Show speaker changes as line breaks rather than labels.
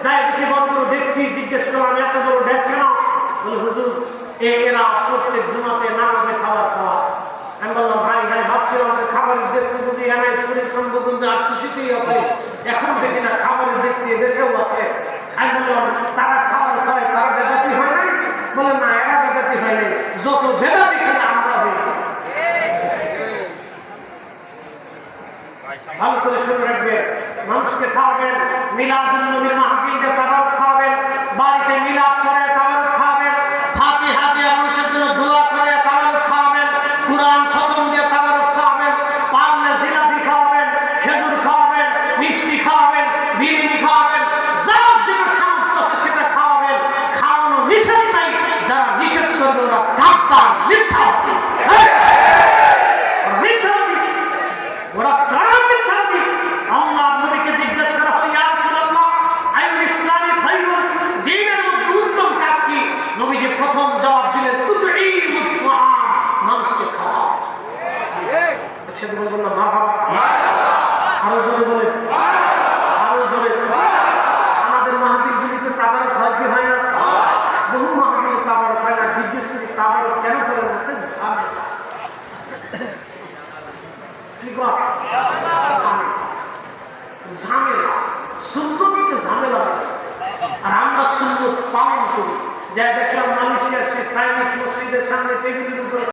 যাই দেখি বড় বড় দেখছি, জিজ্ঞেস করলাম এত বড় ডেক কেন? বলে হুজুর এরা প্রত্যেক জুমাতে নামাজে খাবার খাওয়া। আমি বললাম ভাই ভাই ভাবছিলাম আমাদের খাবারের দেখছি বুঝি এনাই শরীর সম্বোধন যে আর খুশিতেই আছে, এখন দেখি না খাবারের দেখছি এদেশেও আছে। আমি বললাম তারা খাবার খায় তারা বেদাতি হয় নাই? বলে না এরা বেদাতি হয় নাই, যত বেদাতি খায় আমরা হয়ে গেছি। ভালো করে শুনে রাখবে, মানুষকে খাওয়াবেন, মিলাদুন নবীর মাহফিলে তারাও খাওয়াবেন, বাড়িতে মিলাদ করে তারাও খাওয়াবেন, ফাতিহা দিয়ে মানুষের জন্য দোয়া করে তারাও খাওয়াবেন, কুরআন খতম দিয়ে তারাও খাওয়াবেন, পারলে জিলাপি খাওয়াবেন, খেজুর খাওয়াবেন, মিষ্টি খাওয়াবেন, বিরিয়ানি খাওয়াবেন, যার যেটা সামর্থ্য আছে সেটা খাওয়াবেন। খাওয়ানো নিষেধ নাই, যারা নিষেধ করবে ওরা গাদ্দার, মিথ্যাবাদী, মিথ্যাবাদী, ওরা আল্লাহ নবীকে জিজ্ঞাসা করা হয় ইয়া রাসূলুল্লাহ আইয়ুল ইসলামি খায়রুন, দ্বীনের মধ্যে উত্তম কাজ কি? নবীজি প্রথম জবাব দিলেন তুতঈমুত তাআম, মানুষকে খাওয়াও। একসাথে বলবেন না মারহাবা? আরো জোরে বলেন, আরো জোরে। আমাদের মাহফিলগুলিতে তাবারক হয় কি হয় না? বহু মাহফিল তাবারক হয় না। জিজ্ঞেস করি তাবারক কেন করেন? ঝামেলা, সুন্নতকে ঝামেলা হয়ে গেছে। আর আমরা সুন্নত পালন করি। যা দেখলাম মালয়েশিয়ার সেই চাইনিজ মসজিদের সামনে টেবিলের উপরে